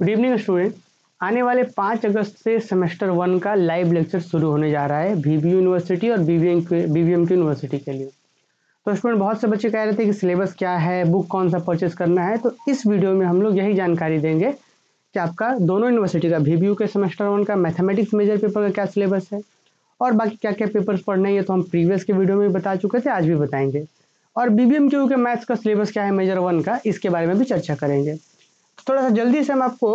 Good evening student. आने वाले 5 अगस्त से सेमेस्टर 1 का लाइव लेक्चर शुरू होने जा रहा है VBU यूनिवर्सिटी और BBM की यूनिवर्सिटी के लिए। तो स्टूडेंट बहुत से बच्चे कह रहे थे कि सिलेबस क्या है, बुक कौन सा परचेस करना है। तो इस वीडियो में हम लोग यही जानकारी देंगे कि आपका दोनों यूनिवर्सिटी का VBU के सेमेस्टर 1 का मैथमेटिक्स मेजर पेपर का क्या सिलेबस है और बाकी क्या क्या पेपर्स पढ़ने हैं। ये तो हम प्रीवियस के वीडियो में बता चुके थे, आज भी बताएंगे। और BBM के मैथ्स का सिलेबस क्या है मेजर 1 का, इसके बारे में भी चर्चा करेंगे। थोड़ा सा जल्दी से हम आपको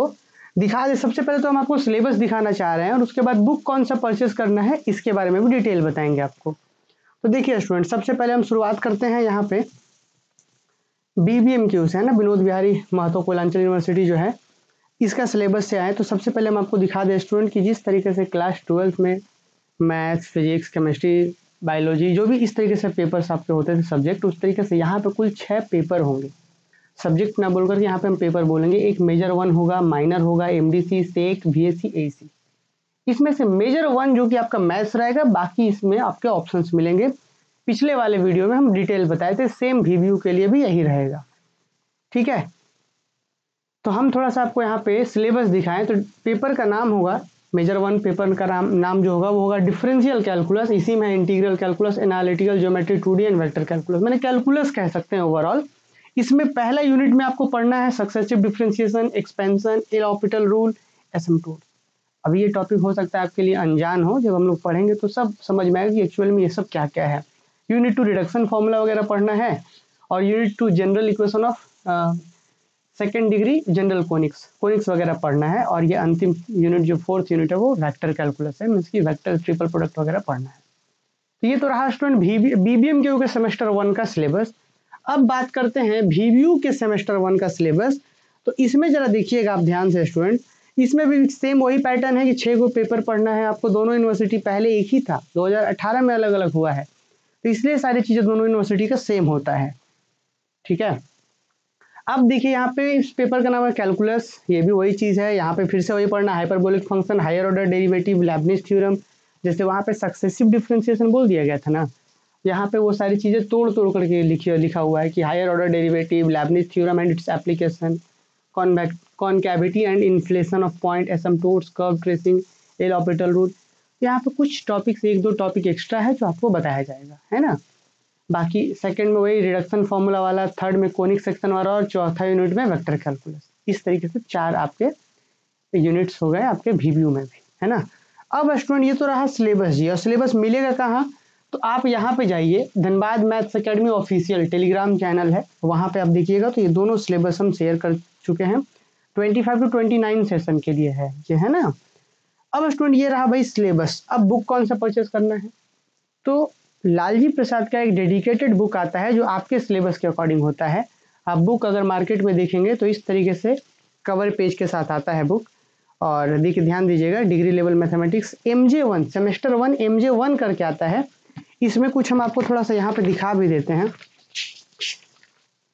दिखा दें। सबसे पहले तो हम आपको सिलेबस दिखाना चाह रहे हैं और उसके बाद बुक कौन सा परचेस करना है इसके बारे में भी डिटेल बताएंगे आपको। तो देखिए स्टूडेंट, सबसे पहले हम शुरुआत करते हैं यहाँ पे BBM से है ना, विनोद बिहारी महतो कोयलांचल यूनिवर्सिटी जो है, इसका सिलेबस से आए। तो सबसे पहले हम आपको दिखा दें स्टूडेंट कि जिस तरीके से क्लास 12 में मैथ्स, फिजिक्स, केमिस्ट्री, बायोलॉजी जो भी इस तरीके से पेपर्स आपके होते थे सब्जेक्ट, उस तरीके से यहाँ पे कुल 6 पेपर होंगे। सब्जेक्ट ना बोलकर यहाँ पे हम पेपर बोलेंगे। एक मेजर 1 होगा, माइनर होगा, MDC, सेक, VSC, AC। इसमें से मेजर 1 जो कि आपका मैथ्स रहेगा, बाकी इसमें आपके ऑप्शंस मिलेंगे। पिछले वाले वीडियो में हम डिटेल बताए थे, सेम VBU के लिए भी यही रहेगा, ठीक है। तो हम थोड़ा सा आपको यहाँ पे सिलेबस दिखाएं। तो पेपर का नाम होगा मेजर 1, पेपर का नाम जो होगा वो होगा डिफरेंशियल कैलकुलस। इसी में integral calculus, analytical geometry, 2D and vector calculus, मैंने कैलकुलस कह सकते हैं ओवरऑल। इसमें पहला यूनिट में आपको पढ़ना है successive differentiation, expansion, L hospital rule, asymptote. अब ये टॉपिक हो सकता है आपके लिए अनजान हो, जब हम लोग पढ़ेंगे तो सब समझ में आएगा कि एक्चुअल में ये सब क्या क्या है। यूनिट 2 रिडक्शन फॉर्मूला वगैरह पढ़ना है और unit 2 general equation of second degree general conics वगैरह पढ़ना है। और ये अंतिम यूनिट जो 4th यूनिट है वो वेक्टर कैलकुलस है, मीन्स की वेक्टर ट्रिपल प्रोडक्ट वगैरह पढ़ना है। तो ये तो रहा स्टूडेंट BBM के सेमेस्टर 1 का सिलेबस। अब बात करते हैं VBU के सेमेस्टर 1 का सिलेबस। तो इसमें जरा देखिएगा आप ध्यान से स्टूडेंट, इसमें भी सेम वही पैटर्न है कि 6 को पेपर पढ़ना है आपको। दोनों यूनिवर्सिटी पहले एक ही था, 2018 में अलग अलग हुआ है, तो इसलिए सारी चीज़ें दोनों यूनिवर्सिटी का सेम होता है, ठीक है। अब देखिए यहाँ पे इस पेपर का नाम है कैलकुलस, ये भी वही चीज़ है। यहाँ पे फिर से वही पढ़ना, hyperbolic function, higher order derivative, Leibniz theorem. जैसे वहाँ पे सक्सेसिव डिफरेंशिएशन बोल दिया गया था ना, यहाँ पे वो सारी चीज़ें तोड़ तोड़ करके लिखा हुआ है कि higher order derivative, Leibniz theorem and its application, concavity and inflection of point, asymptotes, curve tracing, L hospital rule. यहाँ पे कुछ टॉपिक्स, 1-2 टॉपिक एक्स्ट्रा है जो आपको बताया जाएगा, है ना। बाकी सेकंड में वही रिडक्शन फॉर्मूला वाला, थर्ड में कोनिक सेक्शन वाला और चौथा यूनिट में वेक्टर कैलकुलस। इस तरीके से 4 आपके यूनिट्स हो गए आपके VBU में भी, है ना। अब स्टूडेंट ये तो रहा सिलेबस जी, और सिलेबस मिलेगा कहाँ? तो आप यहाँ पे जाइए, Dhanbad maths academy official Telegram channel है, वहाँ पे आप देखिएगा तो ये दोनों सिलेबस हम शेयर कर चुके हैं। 25 to 29 सेशन के लिए है ये, है ना। अब स्टूडेंट ये रहा भाई सिलेबस। अब बुक कौन सा परचेस करना है? तो लालजी प्रसाद का एक डेडिकेटेड बुक आता है जो आपके सिलेबस के अकॉर्डिंग होता है। आप बुक अगर मार्केट में देखेंगे तो इस तरीके से कवर पेज के साथ आता है बुक। और देखिए ध्यान दीजिएगा, degree level mathematics MJ1 semester 1 MJ1 करके आता है। इसमें कुछ हम आपको थोड़ा सा यहाँ पे दिखा भी देते हैं।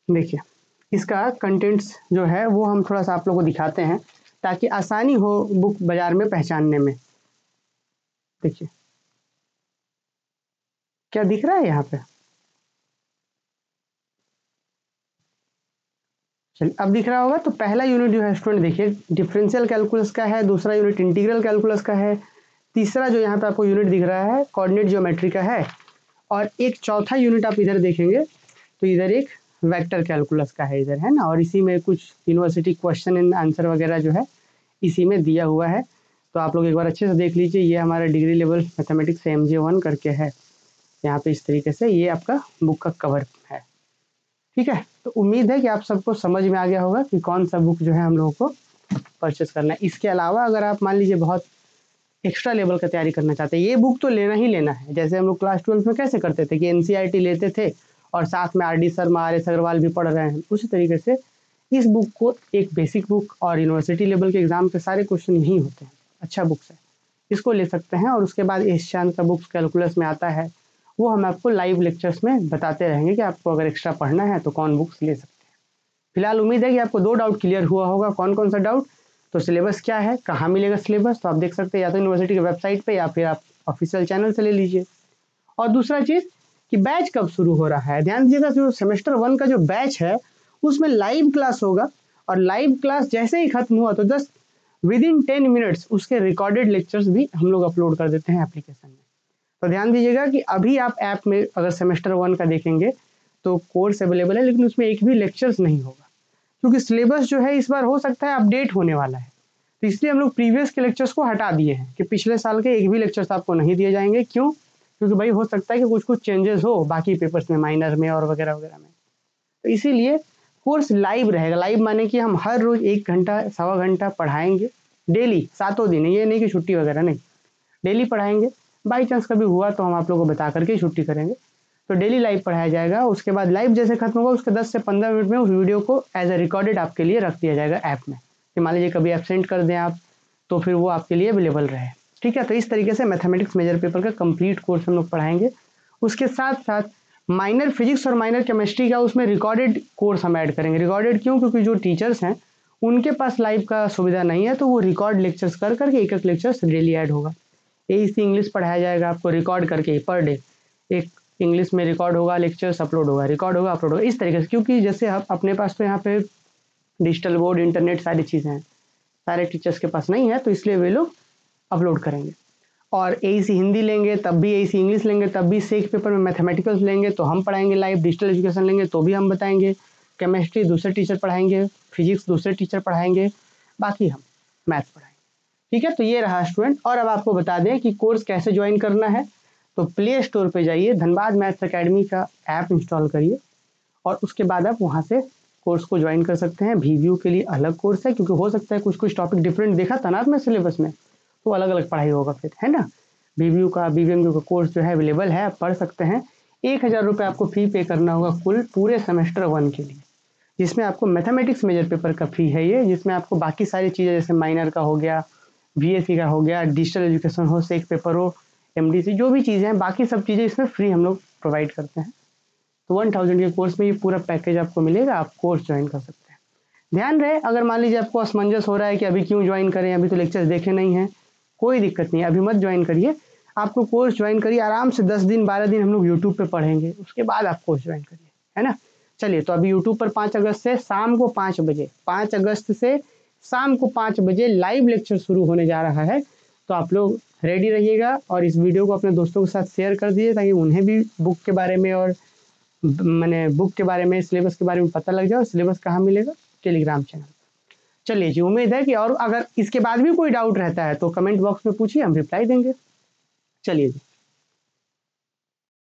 देखिए इसका कंटेंट्स जो है वो हम थोड़ा सा आप लोगों को दिखाते हैं ताकि आसानी हो बुक बाजार में पहचानने में। देखिए क्या दिख रहा है यहाँ पे? चलिए अब दिख रहा होगा। तो पहला यूनिट जो है स्टूडेंट देखिए डिफरेंशियल कैलकुलस का है, दूसरा यूनिट इंटीग्रल कैलकुलस का है, तीसरा जो यहाँ पे आपको यूनिट दिख रहा है कोऑर्डिनेट ज्योमेट्री का है, और एक चौथा यूनिट आप इधर देखेंगे तो इधर एक वेक्टर कैलकुलस का है इधर, है ना। और इसी में कुछ यूनिवर्सिटी क्वेश्चन एंड आंसर वगैरह जो है इसी में दिया हुआ है। तो आप लोग एक बार अच्छे से देख लीजिए। ये हमारा डिग्री लेवल मैथमेटिक्स MJ1 करके है यहाँ पे। इस तरीके से ये आपका बुक का कवर है, ठीक है। तो उम्मीद है कि आप सबको समझ में आ गया होगा कि कौन सा बुक जो है हम लोगों को परचेस करना है। इसके अलावा अगर आप मान लीजिए बहुत एक्स्ट्रा लेवल का तैयारी करना चाहते हैं, ये बुक तो लेना ही लेना है। जैसे हम लोग क्लास 12 में कैसे करते थे कि NCERT लेते थे और साथ में RD शर्मा, RS अग्रवाल भी पढ़ रहे हैं, उसी तरीके से इस बुक को, एक बेसिक बुक और यूनिवर्सिटी लेवल के एग्जाम के सारे क्वेश्चन यही होते हैं, अच्छा बुक्स है, इसको ले सकते हैं। और उसके बाद एस चांद का बुक्स कैलकुलस में आता है, वो हम आपको लाइव लेक्चर्स में बताते रहेंगे कि आपको अगर एक्स्ट्रा पढ़ना है तो कौन बुक्स ले सकते हैं। फिलहाल उम्मीद है कि आपको 2 डाउट क्लियर हुआ होगा। कौन कौन सा डाउट? तो सिलेबस क्या है, कहाँ मिलेगा सिलेबस, तो आप देख सकते हैं या तो यूनिवर्सिटी की वेबसाइट पे या फिर आप ऑफिशियल चैनल से ले लीजिए। और दूसरा चीज़ कि बैच कब शुरू हो रहा है। ध्यान दीजिएगा, जो सेमेस्टर 1 का जो बैच है उसमें लाइव क्लास होगा और लाइव क्लास जैसे ही खत्म हुआ तो जस्ट विद इन 10 मिनट्स उसके रिकॉर्डेड लेक्चर्स भी हम लोग अपलोड कर देते हैं एप्लीकेशन में। तो ध्यान दीजिएगा कि अभी आप ऐप में अगर सेमेस्टर 1 का देखेंगे तो कोर्स अवेलेबल है, लेकिन उसमें एक भी लेक्चर्स नहीं होगा, क्योंकि सिलेबस जो है इस बार हो सकता है अपडेट होने वाला है। तो इसलिए हम लोग प्रीवियस के लेक्चर्स को हटा दिए हैं कि पिछले साल के एक भी लेक्चर्स आपको नहीं दिए जाएंगे। क्यों? क्योंकि भाई हो सकता है कि कुछ चेंजेस हो बाकी पेपर्स में, माइनर में और वगैरह वगैरह में। तो इसीलिए कोर्स लाइव रहेगा। लाइव माने कि हम हर रोज 1 घंटा सवा घंटा पढ़ाएंगे डेली, 7 दिन, ये नहीं कि छुट्टी वगैरह नहीं, डेली पढ़ाएंगे। बाई चांस कभी हुआ तो हम आप लोगों को बता करके छुट्टी करेंगे। तो डेली लाइव पढ़ाया जाएगा। उसके बाद लाइव जैसे खत्म होगा उसके 10 से 15 मिनट में उस वीडियो को एज ए रिकॉर्डेड आपके लिए रख दिया जाएगा ऐप में, कि मान लीजिए कभी एब्सेंट कर दें आप तो फिर वो आपके लिए अवेलेबल रहे। ठीक है, तो इस तरीके से मैथमेटिक्स मेजर पेपर का कंप्लीट कोर्स हम लोग पढ़ाएंगे। उसके साथ साथ माइनर फिजिक्स और माइनर केमिस्ट्री का उसमें रिकॉर्डेड कोर्स हम ऐड करेंगे। रिकॉर्डेड क्यों? क्योंकि जो टीचर्स हैं उनके पास लाइव का सुविधा नहीं है, तो वो रिकॉर्ड लेक्चर्स कर करके एक एक लेक्चर्स डेली ऐड होगा। एईसी इंग्लिश पढ़ाया जाएगा आपको रिकॉर्ड करके पर डे, एक इंग्लिश में रिकॉर्ड होगा, लेक्चर्स अपलोड होगा, रिकॉर्ड होगा अपलोड होगा, इस तरीके से। क्योंकि जैसे आप अपने पास तो यहाँ पे डिजिटल बोर्ड, इंटरनेट, सारी चीज़ें हैं, सारे टीचर्स के पास नहीं है, तो इसलिए वे लोग अपलोड करेंगे। और एईसी हिंदी लेंगे तब भी, एईसी इंग्लिश लेंगे तब भी, सेक पेपर में मैथमेटिकल्स लेंगे तो हम पढ़ाएंगे लाइव, डिजिटल एजुकेशन लेंगे तो भी हम बताएंगे, केमिस्ट्री दूसरे टीचर पढ़ाएंगे, फिजिक्स दूसरे टीचर पढ़ाएंगे, बाकी हम मैथ्स पढ़ाएंगे। ठीक है, तो ये रहा स्टूडेंट। और अब आपको बता दें कि कोर्स कैसे ज्वाइन करना है। तो प्ले स्टोर पे जाइए, धनबाद मैथ्स अकेडमी का ऐप इंस्टॉल करिए और उसके बाद आप वहाँ से कोर्स को ज्वाइन कर सकते हैं। VVU के लिए अलग कोर्स है, क्योंकि हो सकता है कुछ टॉपिक डिफरेंट देखा था ना आपने सिलेबस में, तो अलग अलग पढ़ाई होगा फिर, है ना। VVU का BVMU का कोर्स जो है अवेलेबल है, आप पढ़ सकते हैं। 1000 रुपये आपको फी पे करना होगा कुल पूरे सेमेस्टर 1 के लिए, जिसमें आपको मैथमेटिक्स मेजर पेपर का फी है ये, जिसमें आपको बाकी सारी चीज़ें जैसे माइनर का हो गया, VSC का हो गया, डिजिटल एजुकेशन हो, सेक पेपर हो, MDC, जो भी चीज़ें हैं बाकी सब चीज़ें इसमें फ्री हम लोग प्रोवाइड करते हैं। तो 1000 के कोर्स में ये पूरा पैकेज आपको मिलेगा, आप कोर्स ज्वाइन कर सकते हैं। ध्यान रहे, अगर मान लीजिए आपको असमंजस हो रहा है कि अभी क्यों ज्वाइन करें, अभी तो लेक्चर्स देखे नहीं हैं, कोई दिक्कत नहीं है, अभी मत ज्वाइन करिए। आपको कोर्स ज्वाइन करिए आराम से, 10 दिन 12 दिन हम लोग यूट्यूब पे पढ़ेंगे, उसके बाद आप कोर्स ज्वाइन करिए, है ना। चलिए, तो अभी यूट्यूब पर 5 अगस्त से शाम को 5 बजे, 5 अगस्त से शाम को 5 बजे लाइव लेक्चर शुरू होने जा रहा है। तो आप लोग रेडी रहिएगा और इस वीडियो को अपने दोस्तों के साथ शेयर कर दीजिए, ताकि उन्हें भी बुक के बारे में और मैंने बुक के बारे में, सिलेबस के बारे में पता लग जाए। और सिलेबस कहाँ मिलेगा? Telegram channel. चलिए जी, उम्मीद है कि, और अगर इसके बाद भी कोई डाउट रहता है तो कमेंट बॉक्स में पूछिए, हम रिप्लाई देंगे। चलिए जी।